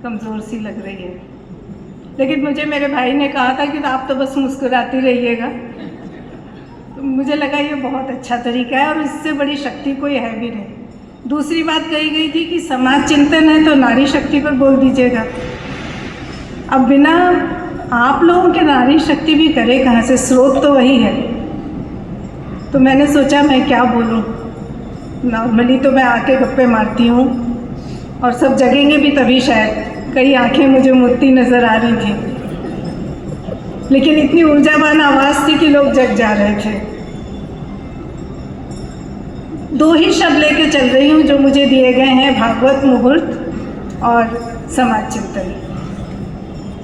कमज़ोर सी लग रही है। लेकिन मुझे मेरे भाई ने कहा था कि आप तो बस मुस्कुराती रहिएगा, तो मुझे लगा ये बहुत अच्छा तरीका है और इससे बड़ी शक्ति कोई है भी नहीं। दूसरी बात कही गई थी कि समाज चिंतन है तो नारी शक्ति पर बोल दीजिएगा। अब बिना आप लोगों के नारी शक्ति भी करे कहाँ से, स्रोत तो वही है। तो मैंने सोचा मैं क्या बोलूँ, नॉर्मली तो मैं आके गप्पे मारती हूँ और सब जगेंगे भी तभी शायद। कई आंखें मुझे मुड़ती नज़र आ रही थी, लेकिन इतनी ऊर्जावान आवाज़ थी कि लोग जग जा रहे थे। 2 ही शब्द लेके चल रही हूँ जो मुझे दिए गए हैं, भागवत मुहूर्त और समाज चिंतन।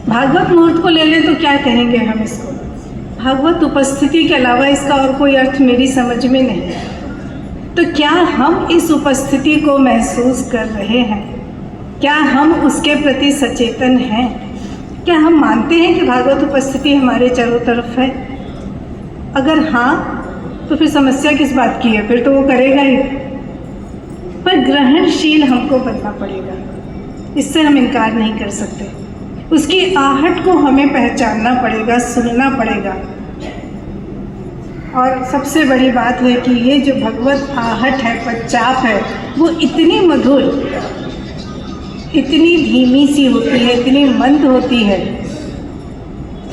भागवत मुहूर्त को ले लें तो क्या कहेंगे हम इसको, भागवत उपस्थिति के अलावा इसका और कोई अर्थ मेरी समझ में नहीं। तो क्या हम इस उपस्थिति को महसूस कर रहे हैं? क्या हम उसके प्रति सचेतन हैं? क्या हम मानते हैं कि भागवत उपस्थिति हमारे चारों तरफ है? अगर हाँ, तो फिर समस्या किस बात की है, फिर तो वो करेगा ही। पर ग्रहणशील हमको बनना पड़ेगा, इससे हम इनकार नहीं कर सकते। उसकी आहट को हमें पहचानना पड़ेगा, सुनना पड़ेगा। और सबसे बड़ी बात है कि ये जो भगवत आहट है, पच्चाप है, वो इतनी मधुर, इतनी धीमी सी होती है, इतनी मंद होती है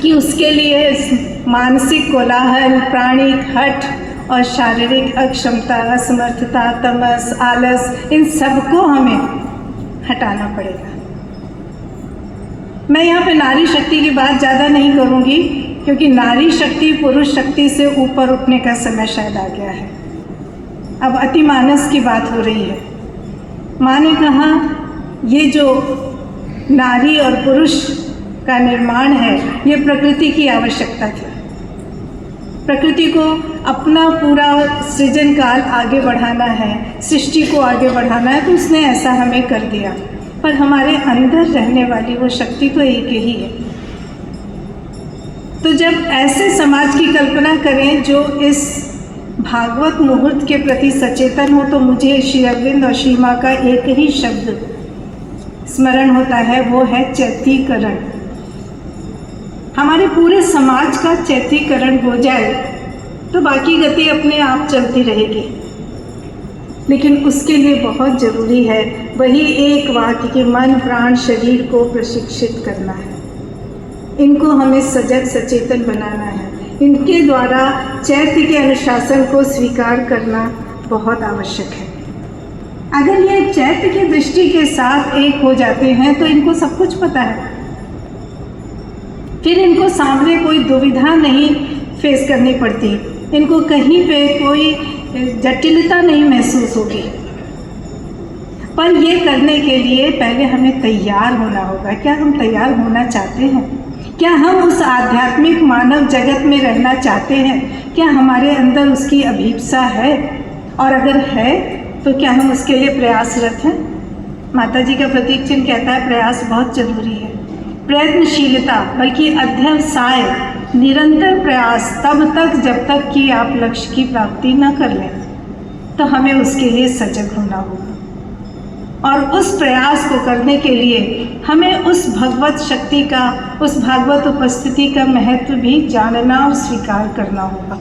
कि उसके लिए मानसिक कोलाहल, प्राणिक हठ और शारीरिक अक्षमता, असमर्थता, तमस, आलस, इन सबको हमें हटाना पड़ेगा। मैं यहाँ पे नारी शक्ति की बात ज़्यादा नहीं करूँगी, क्योंकि नारी शक्ति पुरुष शक्ति से ऊपर उठने का समय शायद आ गया है। अब अतिमानस की बात हो रही है। माँ ने कहा ये जो नारी और पुरुष का निर्माण है, ये प्रकृति की आवश्यकता थी। प्रकृति को अपना पूरा सृजन काल आगे बढ़ाना है, सृष्टि को आगे बढ़ाना है, तो उसने ऐसा हमें कर दिया। पर हमारे अंदर रहने वाली वो शक्ति तो एक ही है। तो जब ऐसे समाज की कल्पना करें जो इस भागवत मुहूर्त के प्रति सचेतन हो, तो मुझे श्री अरविंद और श्री माँ का एक ही शब्द स्मरण होता है, वो है चैतीकरण। हमारे पूरे समाज का चैतीकरण हो जाए तो बाकी गति अपने आप चलती रहेगी। लेकिन उसके लिए बहुत ज़रूरी है वही एक वाक्य कि मन, प्राण, शरीर को प्रशिक्षित करना है। इनको हमें सजग सचेतन बनाना है। इनके द्वारा चैत्य के अनुशासन को स्वीकार करना बहुत आवश्यक है। अगर ये चैत्य की दृष्टि के साथ एक हो जाते हैं तो इनको सब कुछ पता है, फिर इनको सामने कोई दुविधा नहीं फेस करनी पड़ती, इनको कहीं पे कोई जटिलता नहीं महसूस होगी। पर ये करने के लिए पहले हमें तैयार होना होगा। क्या हम तैयार होना चाहते हैं? क्या हम उस आध्यात्मिक मानव जगत में रहना चाहते हैं? क्या हमारे अंदर उसकी अभीप्सा है? और अगर है तो क्या हम उसके लिए प्रयासरत हैं? माता जी का प्रतीक चिन्ह कहता है प्रयास बहुत जरूरी है। प्रयत्नशीलता, बल्कि अध्यवसाय, निरंतर प्रयास, तब तक जब तक कि आप लक्ष्य की प्राप्ति न कर लें, तो हमें उसके लिए सजग होना होगा। और उस प्रयास को करने के लिए हमें उस भगवत शक्ति का, उस भागवत उपस्थिति का महत्व भी जानना और स्वीकार करना होगा।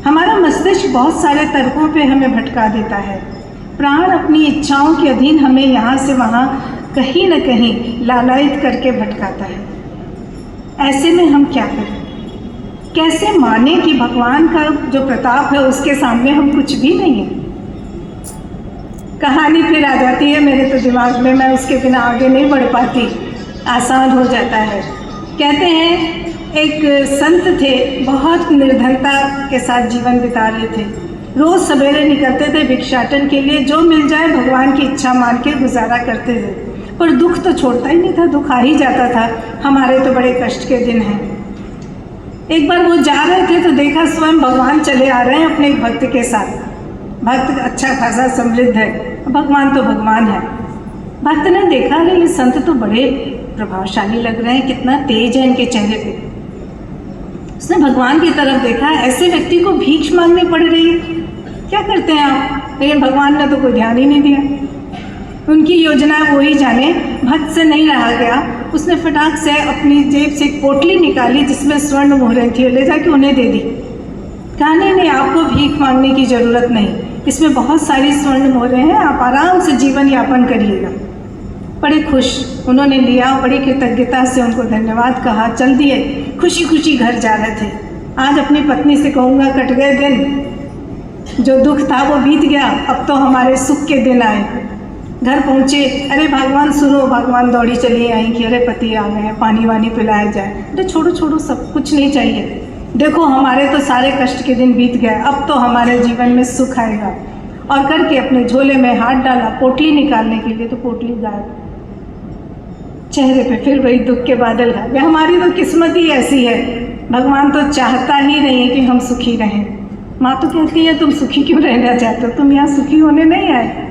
हमारा मस्तिष्क बहुत सारे तर्कों पे हमें भटका देता है। प्राण अपनी इच्छाओं के अधीन हमें यहाँ से वहाँ कहीं न कहीं लालायित करके भटकाता है। ऐसे में हम क्या करें? कैसे माने कि भगवान का जो प्रताप है उसके सामने हम कुछ भी नहीं है? कहानी फिर आ जाती है मेरे तो दिमाग में, मैं उसके बिना आगे नहीं बढ़ पाती, आसान हो जाता है। कहते हैं एक संत थे, बहुत निर्धनता के साथ जीवन बिता रहे थे। रोज़ सवेरे निकलते थे भिक्षाटन के लिए, जो मिल जाए भगवान की इच्छा मान के गुजारा करते थे। पर दुख तो छोड़ता ही नहीं था, दुख आ ही जाता था। हमारे तो बड़े कष्ट के दिन हैं। एक बार वो जा रहे थे तो देखा स्वयं भगवान चले आ रहे हैं अपने एक भक्त के साथ। भक्त अच्छा खासा समृद्ध है, भगवान तो भगवान है। भक्त ने देखा अरे ये संत तो बड़े प्रभावशाली लग रहे हैं, कितना तेज है इनके चेहरे पे। उसने भगवान की तरफ देखा, ऐसे व्यक्ति को भीख मांगनी पड़ रही है, क्या करते हैं आप? लेकिन भगवान ने तो कोई ध्यान ही नहीं दिया। उनकी योजना वो ही जाने। भक्त से नहीं रहा गया, उसने फटाक से अपनी जेब से एक पोटली निकाली जिसमें स्वर्ण मोहरें थी, ले जाके उन्हें दे दी। कहा नहीं, आपको भीख मांगने की ज़रूरत नहीं, इसमें बहुत सारी स्वर्ण मोहरें हैं, आप आराम से जीवन यापन करिएगा। बड़े खुश उन्होंने लिया, बड़ी कृतज्ञता से उनको धन्यवाद कहा, चल दिए। खुशी खुशी घर जा रहे थे। आज अपनी पत्नी से कहूँगा, कट गए दिन, जो दुख था वो बीत गया, अब तो हमारे सुख के दिन आए। घर पहुँचे, अरे भगवान सुनो, भगवान दौड़ी चली आई कि अरे पति आ गए हैं, पानी वानी पिलाया जाए। अरे छोड़ो छोड़ो, सब कुछ नहीं चाहिए, देखो हमारे तो सारे कष्ट के दिन बीत गए, अब तो हमारे जीवन में सुख आएगा। और करके अपने झोले में हाथ डाला पोटली निकालने के लिए, तो पोटली गायब। चेहरे पे फिर वही दुख के बादल है। हमारी तो किस्मत ही ऐसी है, भगवान तो चाहता ही नहीं है कि हम सुखी रहें। माँ तो कहती है तुम सुखी क्यों रहना चाहते हो, तुम यहाँ सुखी होने नहीं आए।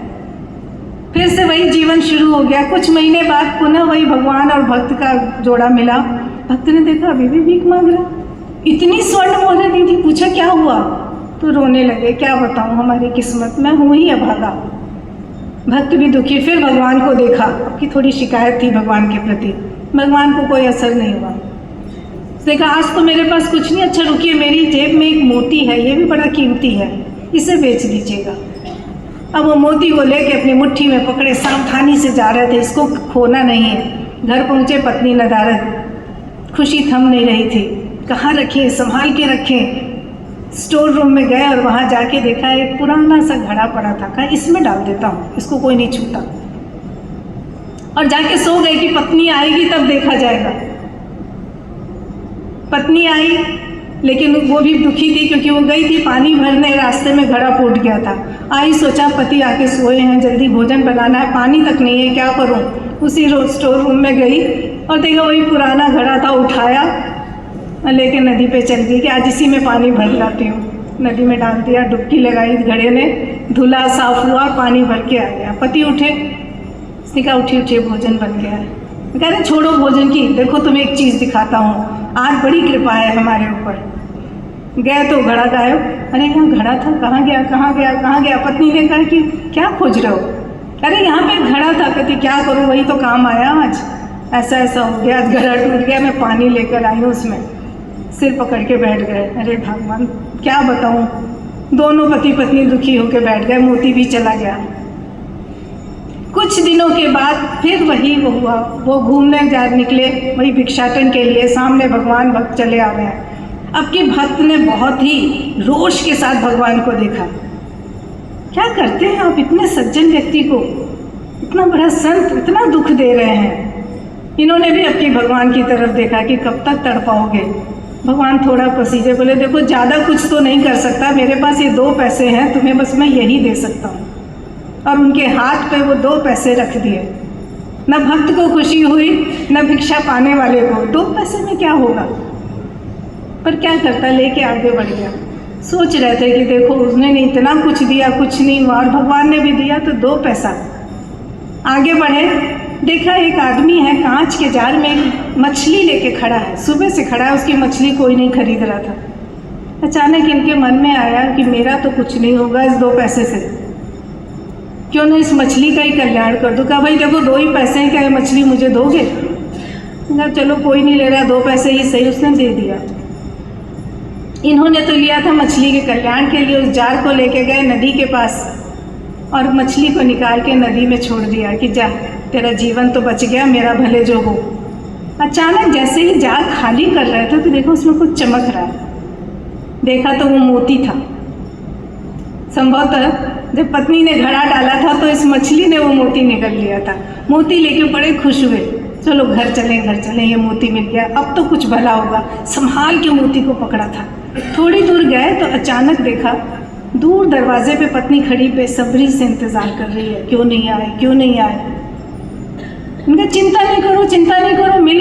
फिर से वही जीवन शुरू हो गया। कुछ महीने बाद पुनः वही भगवान और भक्त का जोड़ा मिला। भक्त ने देखा अभी भी भीख मांग रहा, इतनी स्वर्ण मोहरें दी थी, पूछा क्या हुआ, तो रोने लगे, क्या बताऊँ हमारी किस्मत, मैं हूँ ही अभागा। भक्त भी दुखी, फिर भगवान को देखा, आपकी थोड़ी शिकायत थी भगवान के प्रति, भगवान को कोई असर नहीं हुआ। उसने कहा आज तो मेरे पास कुछ नहीं, अच्छा रुकिए, मेरी जेब में एक मोती है, ये भी बड़ा कीमती है, इसे बेच दीजिएगा। अब वो मोती को लेके अपनी मुट्ठी में पकड़े सावधानी से जा रहे थे, इसको खोना नहीं है। घर पहुँचे, पत्नी नदारद, खुशी थम नहीं रही थी, कहाँ रखें, संभाल के रखें। स्टोर रूम में गए और वहाँ जाके देखा एक पुराना सा घड़ा पड़ा था, कहा इसमें डाल देता हूँ, इसको कोई नहीं छूता। और जाके सो गए कि पत्नी आएगी तब देखा जाएगा। पत्नी आई, लेकिन वो भी दुखी थी क्योंकि वो गई थी पानी भरने, रास्ते में घड़ा फूट गया था। आई, सोचा पति आके सोए हैं, जल्दी भोजन बनाना है, पानी तक नहीं है, क्या करूँ। उसी स्टोर रूम में गई और देखा वही पुराना घड़ा था, उठाया लेके नदी पे चल गई कि आज इसी में पानी भर लाती हूँ। नदी में डाल दिया, डुबकी लगाई, घड़े ने धुला, साफ हुआ, पानी भर के आ गया। पति उठे, उसने कहा उठिए उठिए, भोजन बन गया है। कह रहे छोड़ो भोजन की, देखो तुम्हें एक चीज़ दिखाता हूँ, आज बड़ी कृपा है हमारे ऊपर। गए तो घड़ा गायब। अरे यहाँ घड़ा था, कहाँ गया कहाँ गया कहाँ गया। पत्नी ने कहा कि क्या खोज रहे हो। अरे यहाँ पे घड़ा था। कहती क्या करूँ, वही तो काम आया आज, ऐसा ऐसा हो गया, आज घड़ा टूट गया, मैं पानी लेकर आई हूँ उसमें। सिर पकड़ के बैठ गए, अरे भगवान क्या बताऊँ। दोनों पति पत्नी दुखी होकर बैठ गए, मोती भी चला गया। कुछ दिनों के बाद फिर वही वो हुआ, वो घूमने जा निकले वही भिक्षाटन के लिए, सामने भगवान भक्त चले आ गए। अब के भक्त ने बहुत ही रोष के साथ भगवान को देखा। क्या करते हैं आप इतने सज्जन व्यक्ति को, इतना बड़ा संत इतना दुख दे रहे हैं। इन्होंने भी अपने भगवान की तरफ देखा कि कब तक तड़पाओगे। भगवान थोड़ा पसीजे, बोले देखो ज़्यादा कुछ तो नहीं कर सकता, मेरे पास ये 2 पैसे हैं, तुम्हें बस मैं यही दे सकता हूँ। और उनके हाथ पे वो 2 पैसे रख दिए। न भक्त को खुशी हुई, न भिक्षा पाने वाले को। 2 पैसे में क्या होगा, पर क्या करता, लेके आगे बढ़ गया। सोच रहे थे कि देखो उसने नहीं इतना कुछ दिया, कुछ नहीं हुआ, और भगवान ने भी दिया तो 2 पैसा। आगे बढ़े, देखा एक आदमी है कांच के जार में मछली लेके खड़ा है, सुबह से खड़ा है, उसकी मछली कोई नहीं खरीद रहा था। अचानक इनके मन में आया कि मेरा तो कुछ नहीं होगा इस 2 पैसे से, क्यों ना इस मछली का ही कल्याण कर दूँ। कहा भाई देखो 2 ही पैसे हैं, क्या ये मछली मुझे दोगे। कहा चलो कोई नहीं ले रहा, 2 पैसे ही सही, उसने दे दिया। इन्होंने तो लिया था मछली के कल्याण के लिए। उस जार को लेके गए नदी के पास और मछली को निकाल के नदी में छोड़ दिया कि जा तेरा जीवन तो बच गया, मेरा भले जो हो। अचानक जैसे ही जार खाली कर रहे थे तो देखो उसमें कुछ चमक रहा है। देखा तो वो मोती था। संभवतः जब पत्नी ने घड़ा डाला था तो इस मछली ने वो मोती निकल लिया था। मोती लेके बड़े खुश हुए, चलो घर चलें, ये मोती मिल गया, अब तो कुछ भला होगा। संभाल के मोती को पकड़ा था। थोड़ी दूर गए तो अचानक देखा दूर दरवाजे पे पत्नी खड़ी बेसब्री से इंतज़ार कर रही है, क्यों नहीं आए क्यों नहीं आए। उनका चिंता नहीं करो, मिल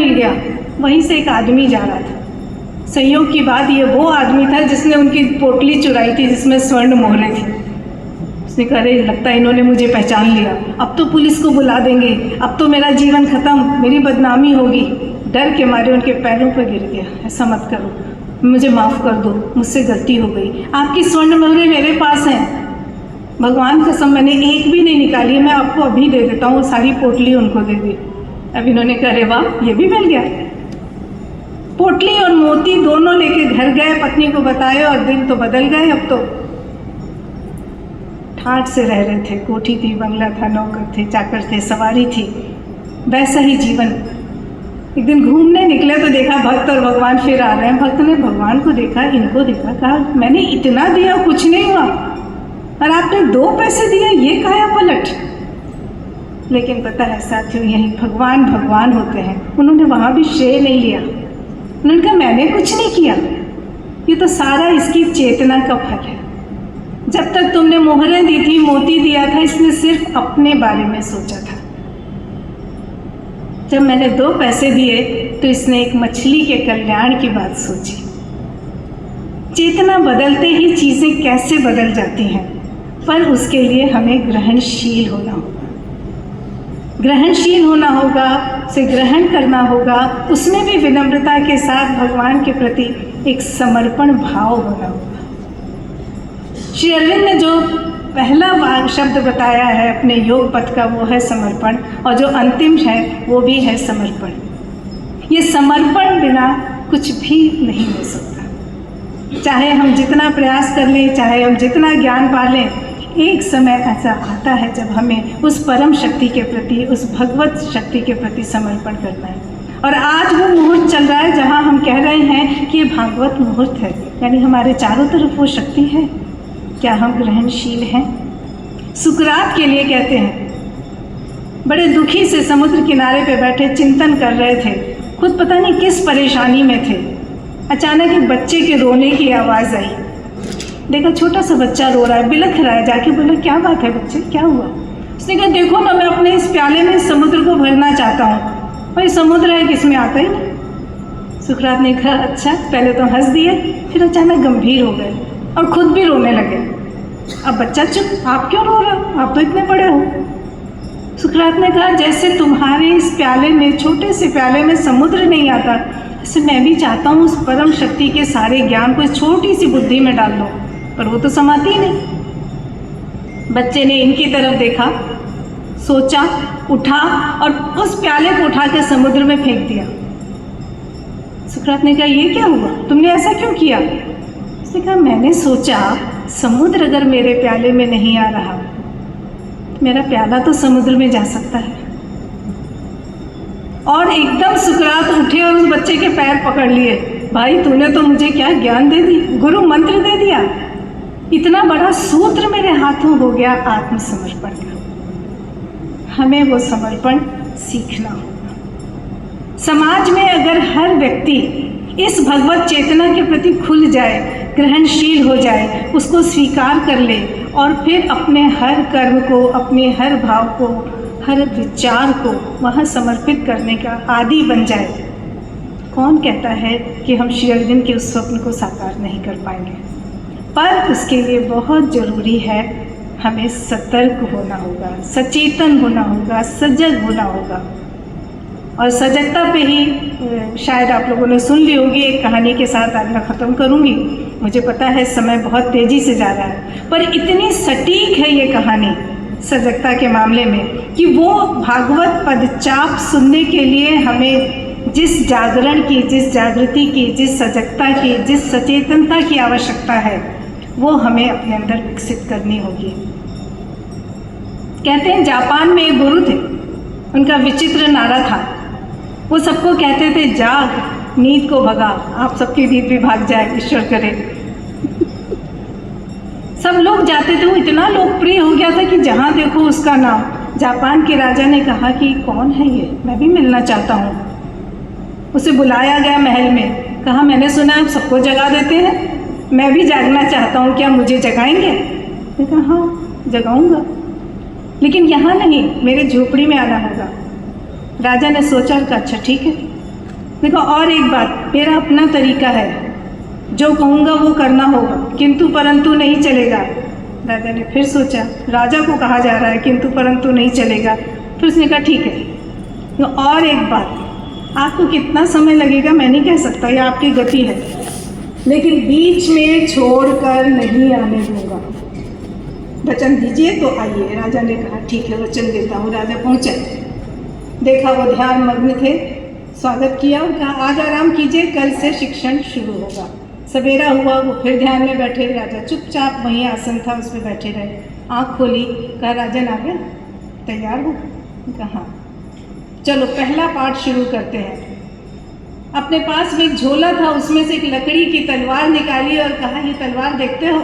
गया। वहीं से एक आदमी जा रहा था। संयोग की बात ये वो आदमी था जिसने उनकी पोटली चुराई थी जिसमें स्वर्ण मोहरें थी। उसने कहा अरे लगता है इन्होंने मुझे पहचान लिया, अब तो पुलिस को बुला देंगे, अब तो मेरा जीवन खत्म, मेरी बदनामी होगी। डर के मारे उनके पैरों पर गिर गया, ऐसा मत करो, मुझे माफ़ कर दो, मुझसे गलती हो गई, आपकी स्वर्ण मोहरें मेरे पास हैं। भगवान कसम मैंने एक भी नहीं निकाली है, मैं आपको अभी दे देता हूँ। सारी पोटली उनको दे दी। अब इन्होंने कहा अरे वाह, ये भी मिल गया। पोटली और मोती दोनों लेके घर गए, पत्नी को बताए और दिन तो बदल गए। अब तो ठाठ से रह रहे थे, कोठी थी, बंगला था, नौकर थे, चाकर थे, सवारी थी, वैसा ही जीवन। एक दिन घूमने निकले तो देखा भक्त और भगवान फिर आ रहे हैं। भक्त ने भगवान को देखा, इनको देखा, कहा मैंने इतना दिया कुछ नहीं हुआ और आपने 2 पैसे दिए, ये काया पलट। लेकिन पता है साथियों, यही भगवान भगवान होते हैं। उन्होंने वहाँ भी श्रेय नहीं लिया। उन्होंने कहा मैंने कुछ नहीं किया, ये तो सारा इसकी चेतना का फल है। जब तक तुमने मोहरें दी थी, मोती दिया था, इसने सिर्फ अपने बारे में सोचा था। जब मैंने 2 पैसे दिए तो इसने एक मछली के कल्याण की बात सोची। चेतना बदलते ही चीज़ें कैसे बदल जाती हैं, पर उसके लिए हमें ग्रहणशील होना होगा। ग्रहणशील होना होगा, उसे ग्रहण करना होगा, उसमें भी विनम्रता के साथ भगवान के प्रति एक समर्पण भाव होना होगा। श्री अरविंद ने जो पहला शब्द बताया है अपने योग पथ का, वो है समर्पण, और जो अंतिम है वो भी है समर्पण। ये समर्पण बिना कुछ भी नहीं हो सकता। चाहे हम जितना प्रयास कर लें, चाहे हम जितना ज्ञान पा लें, एक समय ऐसा आता है जब हमें उस परम शक्ति के प्रति, उस भगवत शक्ति के प्रति समर्पण करना है। और आज वो मुहूर्त चल रहा है जहाँ हम कह रहे हैं कि ये भागवत मुहूर्त है, यानी हमारे चारों तरफ वो शक्ति है। क्या हम ग्रहणशील हैं? सुकरात के लिए कहते हैं, बड़े दुखी से समुद्र किनारे पे बैठे चिंतन कर रहे थे, खुद पता नहीं किस परेशानी में थे। अचानक एक बच्चे के रोने की आवाज़ आई। देखा छोटा सा बच्चा रो रहा है, बिलख रहा है। जाके बोला क्या बात है बच्चे, क्या हुआ? उसने कहा देखो ना, मैं अपने इस प्याले में समुद्र को भरना चाहता हूँ, और ये समुद्र है कि इसमें आता ही नहीं। सुकरात ने कहा अच्छा। पहले तो हंस दिए, फिर अचानक गंभीर हो गए और खुद भी रोने लगे। अब बच्चा चुप, आप क्यों रो रहे हो, आप तो इतने बड़े हो। सुकरात ने कहा जैसे तुम्हारे इस प्याले में, छोटे से प्याले में समुद्र नहीं आता, ऐसे मैं भी चाहता हूँ उस परम शक्ति के सारे ज्ञान को इस छोटी सी बुद्धि में डाल दो, पर वो तो समाती ही नहीं। बच्चे ने इनकी तरफ देखा, सोचा, उठा और उस प्याले को उठा के समुद्र में फेंक दिया। सुकरात ने कहा ये क्या हुआ, तुमने ऐसा क्यों किया? उसने कहा मैंने सोचा समुद्र अगर मेरे प्याले में नहीं आ रहा, मेरा प्याला तो समुद्र में जा सकता है। और एकदम सुकरात उठे और उस बच्चे के पैर पकड़ लिए। भाई तूने तो मुझे क्या ज्ञान दे दी, गुरु मंत्र दे दिया, इतना बड़ा सूत्र मेरे हाथों हो गया आत्मसमर्पण का। हमें वो समर्पण सीखना होगा। समाज में अगर हर व्यक्ति इस भगवत चेतना के प्रति खुल जाए, ग्रहणशील हो जाए, उसको स्वीकार कर ले और फिर अपने हर कर्म को, अपने हर भाव को, हर विचार को वहाँ समर्पित करने का आदी बन जाए, कौन कहता है कि हम श्री अरविंद के उस स्वप्न को साकार नहीं कर पाएंगे? पर उसके लिए बहुत ज़रूरी है हमें सतर्क होना होगा, सचेतन होना होगा, सजग होना होगा। और सजगता पे ही शायद आप लोगों ने सुन ली होगी एक कहानी के साथ आज मैं ख़त्म करूँगी। मुझे पता है समय बहुत तेज़ी से जा रहा है, पर इतनी सटीक है ये कहानी सजगता के मामले में कि वो भागवत पदचाप सुनने के लिए हमें जिस जागरण की, जिस जागृति की, जिस सजगता की, जिस सचेतनता की आवश्यकता है, वो हमें अपने अंदर विकसित करनी होगी। कहते हैं जापान में एक गुरु थे, उनका विचित्र नारा था। वो सबको कहते थे जाग, नींद को भगा। आप सबकी नींद भी भाग जाए, ईश्वर करे। सब लोग जाते थे, वो इतना लोकप्रिय हो गया था कि जहाँ देखो उसका नाम। जापान के राजा ने कहा कि कौन है ये, मैं भी मिलना चाहता हूँ। उसे बुलाया गया महल में, कहा मैंने सुना आप सबको जगा देते हैं, मैं भी जागना चाहता हूँ, क्या मुझे जगाएंगे? मैंने कहा हाँ जगाऊंगा, लेकिन यहाँ नहीं, मेरे झोपड़ी में आना होगा। राजा ने सोचा कि अच्छा ठीक है। देखो और एक बात, मेरा अपना तरीका है, जो कहूँगा वो करना होगा, किंतु परंतु नहीं चलेगा। राजा ने फिर सोचा, राजा को कहा जा रहा है किंतु परंतु नहीं चलेगा। फिर उसने कहा ठीक है। तो और एक बात, आपको कितना समय लगेगा मैं नहीं कह सकता, ये आपकी गति है, लेकिन बीच में छोड़कर नहीं आने दूंगा। वचन दीजिए तो आइए। राजा ने कहा ठीक है, वचन देता हूँ। राजा पहुँचा, देखा वो ध्यान मग्न थे, स्वागत किया और कहा आज आराम कीजिए, कल से शिक्षण शुरू होगा। सवेरा हुआ, वो फिर ध्यान में बैठे। राजा चुपचाप वहीं आसन था उस पर बैठे रहे। आँख खोली, कहा राजन आ गए, तैयार हो? कहा चलो पहला पाठ शुरू करते हैं। अपने पास में एक झोला था, उसमें से एक लकड़ी की तलवार निकाली और कहा ये तलवार देखते हो,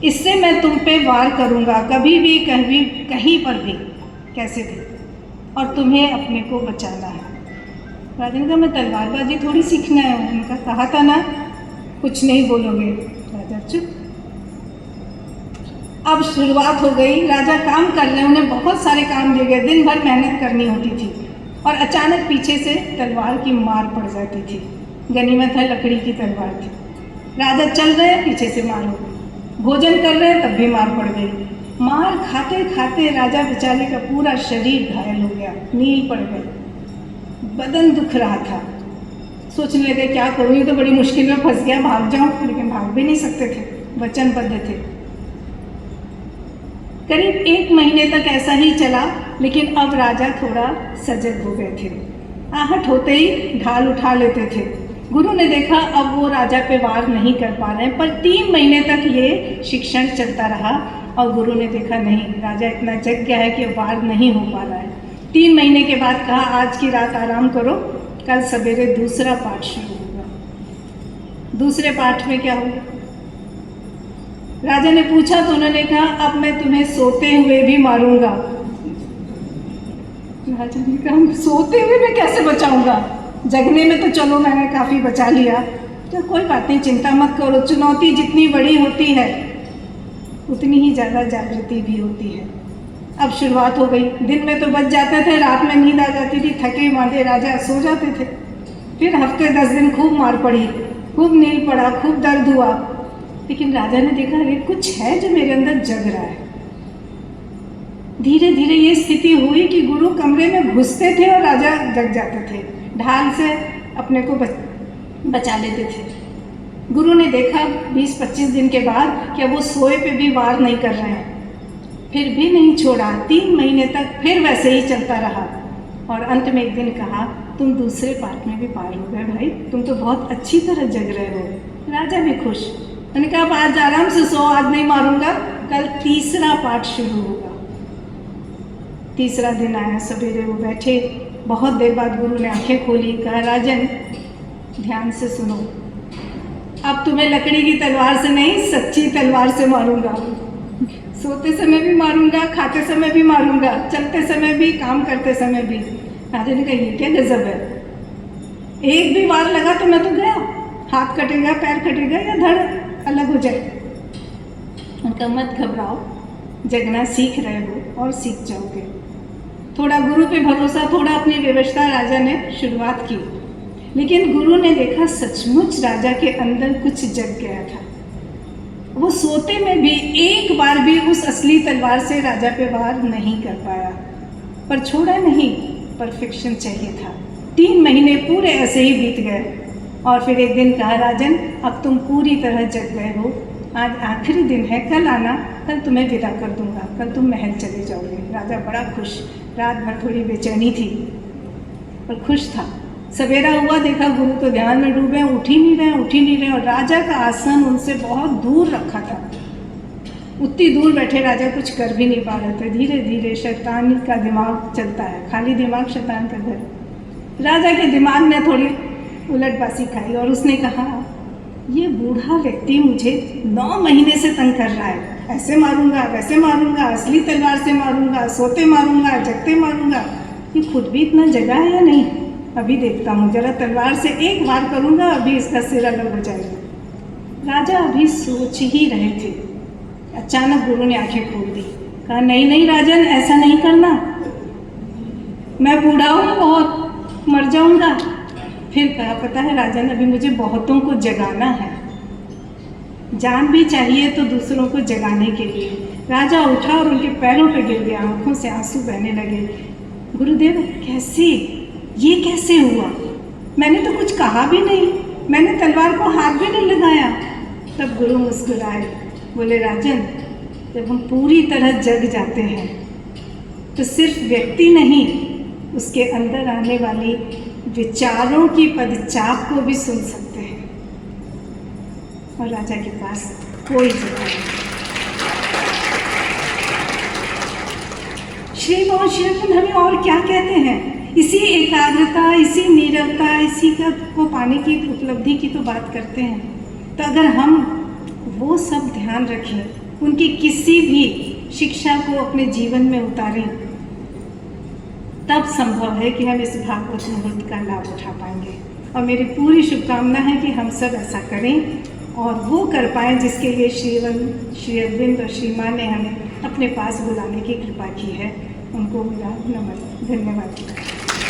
इससे मैं तुम पे वार करूँगा, कभी भी कहीं पर भी, कैसे भी, और तुम्हें अपने को बचाना है। राजन का मैं तलवारबाजी थोड़ी सीखना है। उनका कहा था ना कुछ नहीं बोलोगे। राजा चुप। अब शुरुआत हो गई। राजा काम कर रहे, उन्हें बहुत सारे काम दिए गए, दिन भर मेहनत करनी होती थी और अचानक पीछे से तलवार की मार पड़ जाती थी। गनीमत है लकड़ी की तलवार थी। राजा चल रहे, पीछे से मार हो गई। भोजन कर रहे तब भी मार पड़ गई। मार खाते खाते राजा बेचारे का पूरा शरीर घायल हो गया, नील पड़ गए, बदन दुख रहा था। सोचने लगे क्या करूँ, ये तो बड़ी मुश्किल में फंस गया, भाग जाऊं, लेकिन भाग भी नहीं सकते थे, वचनबद्ध थे। करीब 1 महीने तक ऐसा ही चला, लेकिन अब राजा थोड़ा सजग हो गए थे। आहट होते ही ढाल उठा लेते थे। गुरु ने देखा अब वो राजा पे वार नहीं कर पा रहे हैं, पर 3 महीने तक ये शिक्षण चलता रहा और गुरु ने देखा नहीं, राजा इतना जग गया है कि वार नहीं हो पा रहा है। 3 महीने के बाद कहा आज की रात आराम करो, कल सवेरे दूसरा पाठ शुरू होगा। दूसरे पाठ में क्या होगा? राजा ने पूछा तो उन्होंने कहा अब मैं तुम्हें सोते हुए भी मारूंगा। राजा ने कहा सोते हुए मैं कैसे बचाऊंगा? जगने में तो चलो मैंने काफ़ी बचा लिया, तो कोई बात नहीं, चिंता मत करो। चुनौती जितनी बड़ी होती है उतनी ही ज़्यादा जागृति भी होती है। अब शुरुआत हो गई। दिन में तो बच जाते थे, रात में नींद आ जाती थी, थके मांदे राजा सो जाते थे। फिर हफ्ते 10 दिन खूब मार पड़ी, खूब नील पड़ा, खूब दर्द हुआ, लेकिन राजा ने देखा अरे कुछ है जो मेरे अंदर जग रहा है। धीरे धीरे ये स्थिति हुई कि गुरु कमरे में घुसते थे और राजा जग जाते थे, ढाल से अपने को बचा लेते थे। गुरु ने देखा 20-25 दिन के बाद कि अब वो सोए पे भी वार नहीं कर रहे हैं, फिर भी नहीं छोड़ा। 3 महीने तक फिर वैसे ही चलता रहा और अंत में एक दिन कहा तुम दूसरे पाठ में भी पार हो गए भाई, तुम तो बहुत अच्छी तरह जग रहे हो। राजा भी खुश। मैंने कहा अब आज आराम से सो, आज नहीं मारूंगा, कल तीसरा पाठ शुरू होगा। तीसरा दिन आया, सवेरे वो बैठे, बहुत देर बाद गुरु ने आंखें खोली, कहा राजन ध्यान से सुनो, अब तुम्हें लकड़ी की तलवार से नहीं सच्ची तलवार से मारूंगा। सोते समय भी मारूंगा, खाते समय भी मारूंगा, चलते समय भी, काम करते समय भी। राजा ने कहा ये क्या गजब है, एक भी वार लगा तो मैं तो गया, हाथ कटेगा, पैर कटेगा या धड़ अलग हो जाए। उनका मत घबराओ, जगना सीख रहे हो और सीख जाओगे। थोड़ा गुरु पे भरोसा, थोड़ा अपनी व्यवस्था राजा ने शुरुआत की, लेकिन गुरु ने देखा सचमुच राजा के अंदर कुछ जग गया था। वो सोते में भी एक बार भी उस असली तलवार से राजा पे वार नहीं कर पाया, पर छोड़ा नहीं, परफेक्शन चाहिए था। 3 महीने पूरे ऐसे ही बीत गए और फिर एक दिन कहा राजन अब तुम पूरी तरह जग गए हो, आज आखिरी दिन है, कल आना, कल तुम्हें विदा कर दूंगा, कल तुम महल चले जाओगे। राजा बड़ा खुश, रात भर थोड़ी बेचैनी थी पर खुश था। सवेरा हुआ, देखा गुरु तो ध्यान में डूबे, उठ ही नहीं रहे और राजा का आसन उनसे बहुत दूर रखा था। उतनी दूर बैठे राजा कुछ कर भी नहीं पा रहे थे। धीरे धीरे शैतान का दिमाग चलता है, खाली दिमाग शैतान का घर। राजा के दिमाग ने थोड़ी उलटबाजी खाई और उसने कहा ये बूढ़ा व्यक्ति मुझे 9 महीने से तंग कर रहा है, ऐसे मारूंगा, वैसे मारूंगा, असली तलवार से मारूंगा, सोते मारूंगा, जगते मारूंगा, ये खुद भी इतना जगा है या नहीं, अभी देखता हूँ, जरा तलवार से एक वार करूंगा, अभी इसका सिर अलग हो जाएगा। राजा अभी सोच ही रहे थे, अचानक गुरु ने आंखें खोल दी, कहा नहीं राजन ऐसा नहीं करना, मैं बूढ़ा हूँ बहुत, मर जाऊंगा। फिर कहा पता है राजन अभी मुझे बहुतों को जगाना है, जान भी चाहिए तो दूसरों को जगाने के लिए। राजा उठा और उनके पैरों पर गिर गया, आंखों से आंसू बहने लगे। गुरुदेव कैसे, ये कैसे हुआ, मैंने तो कुछ कहा भी नहीं, मैंने तलवार को हाथ भी नहीं लगाया। तब गुरु मुस्कुराए, बोले राजन जब हम पूरी तरह जग जाते हैं तो सिर्फ व्यक्ति नहीं, उसके अंदर आने वाली विचारों की पदचाप को भी सुन सकते हैं। और राजा के पास कोई जगह नहीं। श्री मोहन हमें और क्या कहते हैं? इसी एकाग्रता, इसी नीरवता, इसी को पाने की उपलब्धि की तो बात करते हैं। तो अगर हम वो सब ध्यान रखें, उनकी किसी भी शिक्षा को अपने जीवन में उतारें, तब संभव है कि हम इस भागवत मुहूर्त का लाभ उठा पाएंगे। और मेरी पूरी शुभकामना है कि हम सब ऐसा करें और वो कर पाएँ जिसके लिए श्री अरविंद और श्री माँ ने हमें अपने पास बुलाने की कृपा की है। उनको मेरा नमन, धन्यवाद।